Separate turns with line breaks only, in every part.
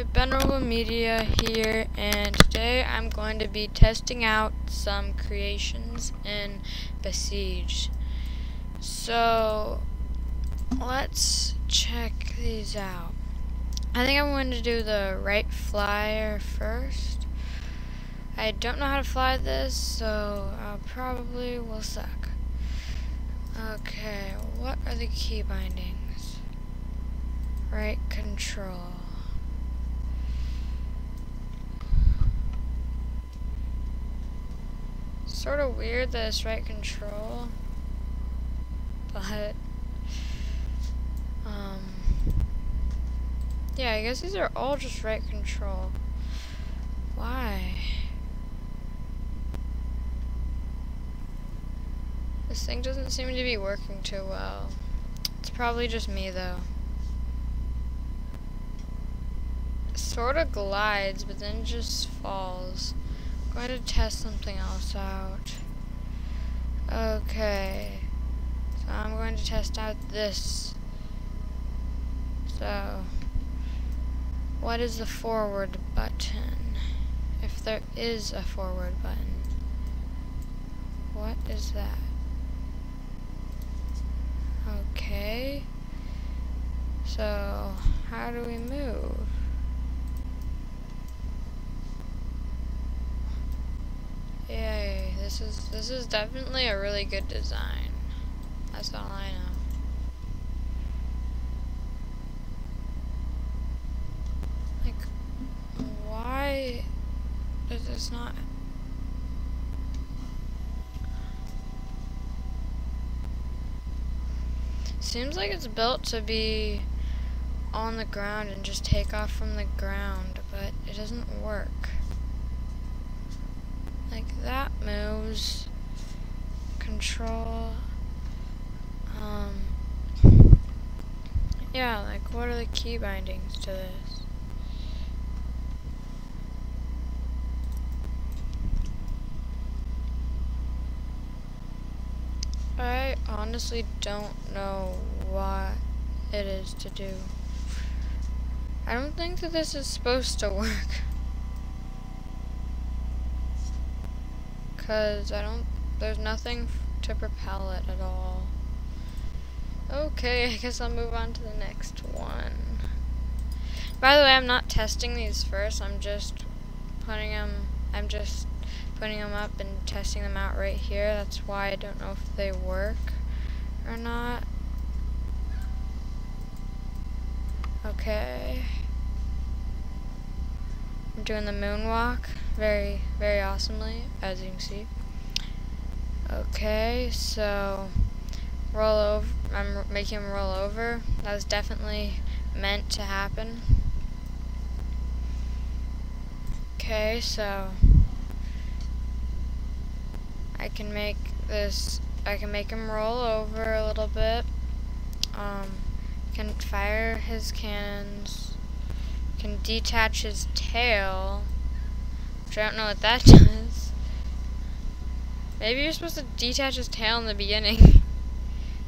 Hi, Venerable Media here, and today I'm going to be testing out some creations in Besiege. So, let's check these out. I think I'm going to do the right flyer first. I don't know how to fly this, so I probably will suck. Okay, what are the key bindings? Right control. Sort of weird that it's right control, but yeah, I guess these are all just right control. Why? This thing doesn't seem to be working too well. It's probably just me though. It sort of glides, but then just falls. I'm going to test something else out. Okay, so I'm going to test out this. So, what is the forward button? If there is a forward button, what is that? Okay, so how do we move? Yay, this is definitely a really good design. That's all I know. Like, why does this not... Seems like it's built to be on the ground and just take off from the ground, but it doesn't work. Like, that moves. Control. Yeah, like, what are the key bindings to this? I honestly don't know what it is to do. I don't think that this is supposed to work. Cause there's nothing to propel it at all. Okay, I guess I'll move on to the next one. By the way, I'm not testing these first, I'm just putting them up and testing them out right here. That's why I don't know if they work or not. Okay. I'm doing the moonwalk very, very awesomely, as you can see. Okay, so roll over. I'm making him roll over. That was definitely meant to happen. Okay, so I can make him roll over a little bit. Can fire his cannons. Can detach his tail, which I don't know what that does. Maybe you're supposed to detach his tail in the beginning.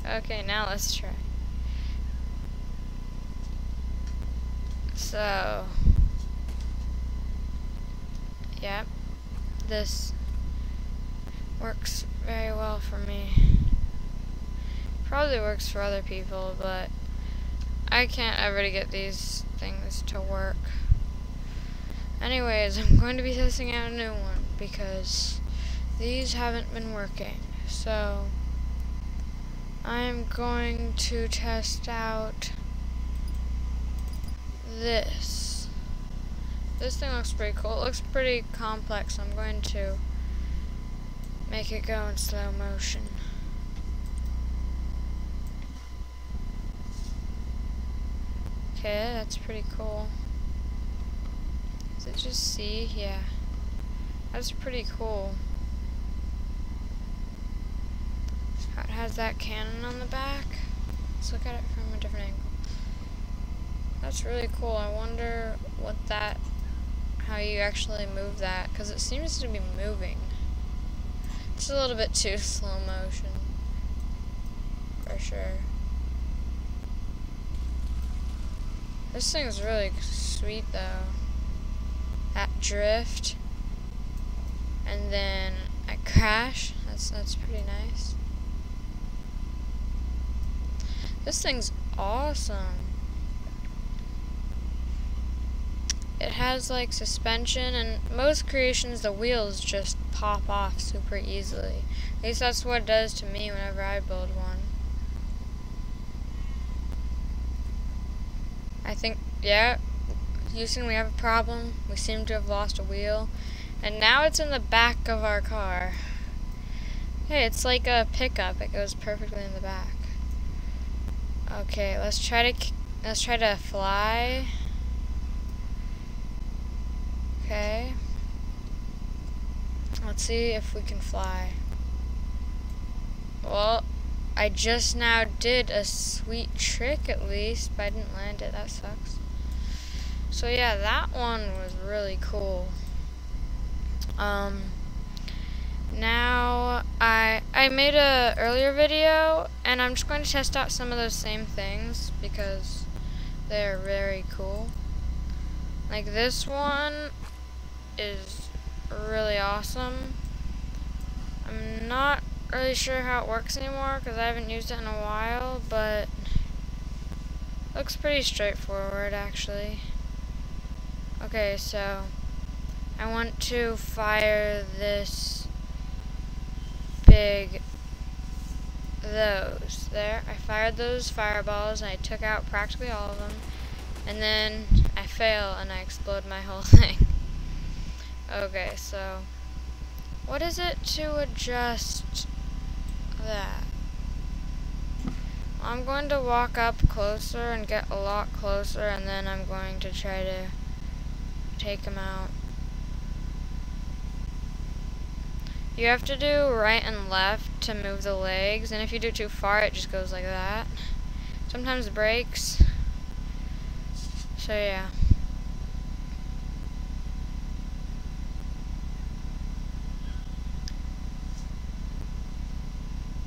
Okay, now let's try. So, yep, this works very well for me. Probably works for other people, but I can't ever get these things to work. Anyways, I'm going to be testing out a new one because these haven't been working. So I'm going to test out this. This thing looks pretty cool. It looks pretty complex. I'm going to make it go in slow motion. Okay, that's pretty cool. Is it just C? Yeah. That's pretty cool. It has that cannon on the back. Let's look at it from a different angle. That's really cool. I wonder how you actually move that, because it seems to be moving. It's a little bit too slow motion, for sure. This thing is really sweet though. That drift. And then I crash. That's pretty nice. This thing's awesome. It has like suspension, and most creations the wheels just pop off super easily. At least that's what it does to me whenever I build one. I think, yeah, Houston, we have a problem. We seem to have lost a wheel. And now it's in the back of our car. Hey, it's like a pickup. It goes perfectly in the back. Okay, let's try to fly. Okay. Let's see if we can fly. Well, I just now did a sweet trick at least, but I didn't land it. That sucks. So yeah, that one was really cool. Now I made a earlier video, and I'm just going to test out some of those same things because they're very cool. Like this one is really awesome. I'm not really sure how it works anymore because I haven't used it in a while, but it looks pretty straightforward actually. Okay, so I want to fire this those there. I fired those fireballs and I took out practically all of them, and then I fail and I explode my whole thing. Okay, so what is it to adjust that? I'm going to walk up closer and get a lot closer, and then I'm going to try to take him out. You have to do right and left to move the legs, and if you do too far it just goes like that. Sometimes it breaks. So yeah.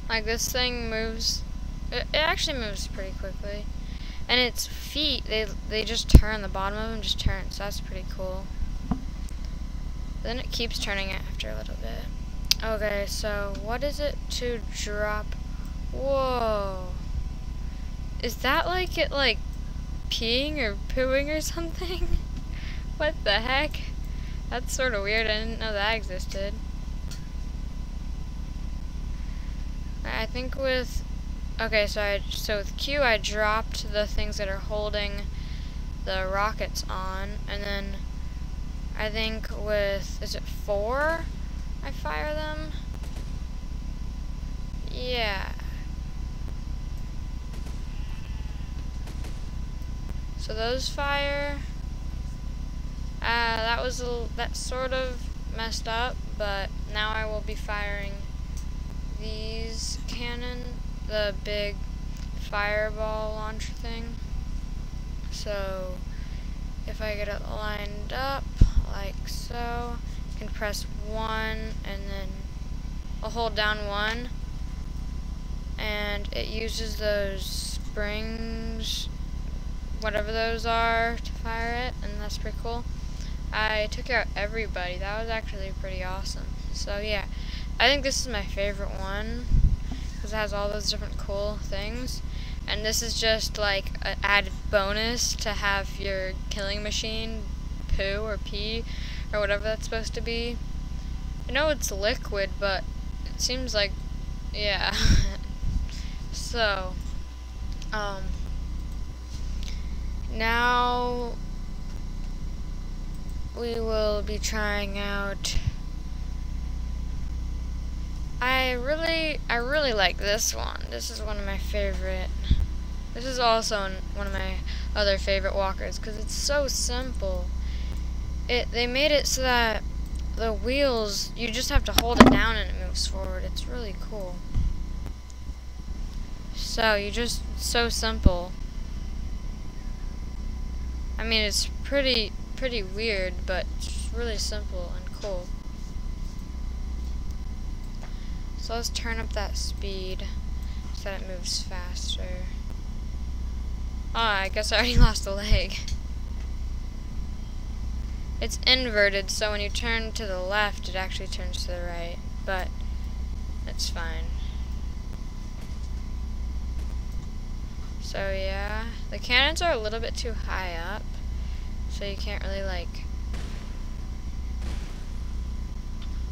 Like this thing moves, it actually moves pretty quickly. And its feet, they just turn, the bottom of them just turns, so that's pretty cool. Then it keeps turning it after a little bit. Okay, so what is it to drop? Whoa. Is that like it like peeing or pooing or something? What the heck? That's sort of weird, I didn't know that existed. I think with, okay, so with Q I dropped the things that are holding the rockets on, and then I think with, is it 4? I fire them? Yeah. So those fire. That sort of messed up, but now I will be firing these cannon, the big fireball launcher thing. So if I get it lined up like so, I can press 1 and then I'll hold down 1, and it uses those springs, whatever those are, to fire it, and that's pretty cool. I took out everybody. That was actually pretty awesome. So yeah, I think this is my favorite one because it has all those different cool things, and this is just like an added bonus to have your killing machine poo or pee or whatever that's supposed to be. I know it's liquid, but it seems like, yeah. So now we will be trying out, I really like this one. This is one of my favorite. This is also one of my other favorite walkers because it's so simple. They made it so that the wheels, you just have to hold it down and it moves forward. It's really cool. So so simple. I mean, it's pretty weird, but it's really simple and cool. So let's turn up that speed so that it moves faster. Oh, I guess I already lost a leg. It's inverted, so when you turn to the left, it actually turns to the right, but it's fine. So yeah, the cannons are a little bit too high up, so you can't really like...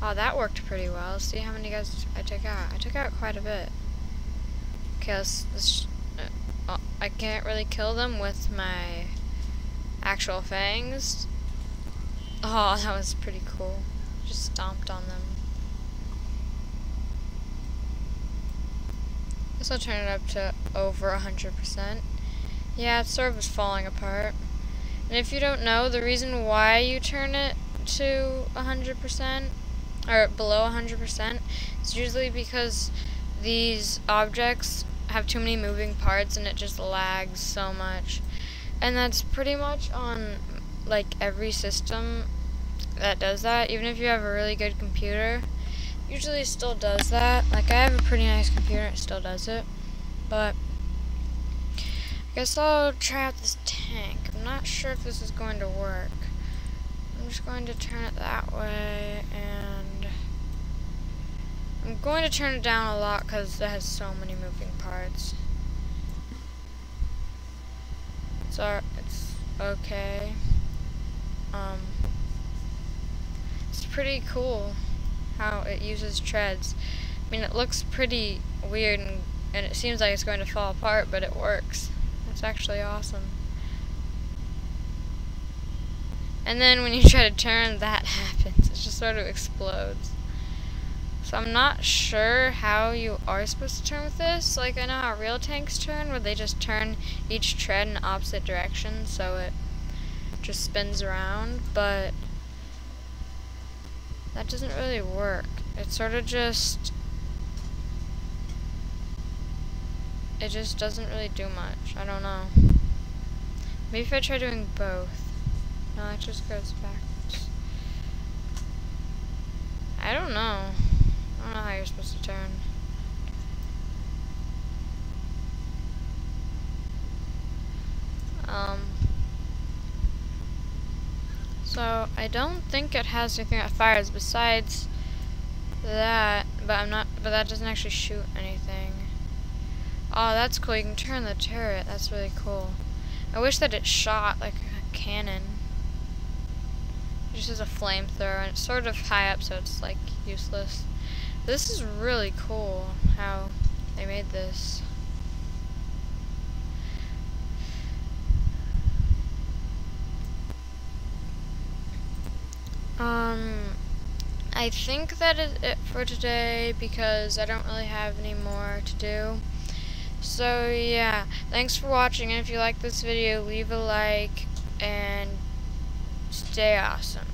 Oh, that worked pretty well. See how many guys I took out. I took out quite a bit. Okay, I can't really kill them with my actual fangs. Oh, that was pretty cool. Just stomped on them. Guess I'll turn it up to over 100%. Yeah, it sort of is falling apart. And if you don't know, the reason why you turn it to 100%, or below 100%, is usually because these objects have too many moving parts and it just lags so much. And that's pretty much on like every system that does that. Even if you have a really good computer, usually it still does that. Like I have a pretty nice computer, it still does it. But I guess I'll try out this tank. I'm not sure if this is going to work. I'm just going to turn it that way, and I'm going to turn it down a lot because it has so many moving parts. So it's okay. It's pretty cool how it uses treads. I mean, it looks pretty weird and it seems like it's going to fall apart, but it works. It's actually awesome. And then when you try to turn, that happens. It just sort of explodes. So I'm not sure how you are supposed to turn with this. Like, I know how real tanks turn, where they just turn each tread in the opposite direction, so it just spins around, but that doesn't really work. It sort of just... it just doesn't really do much. I don't know. Maybe if I try doing both. No, it just goes backwards. I don't know. I don't know how you're supposed to turn. So I don't think it has anything that fires besides that, but that doesn't actually shoot anything. Oh, that's cool. You can turn the turret. That's really cool. I wish that it shot like a cannon. It just has a flamethrower, and it's sort of high up, so it's like useless. This is really cool how they made this. I think that is it for today because I don't really have any more to do. So yeah, thanks for watching, and if you like this video, leave a like and stay awesome.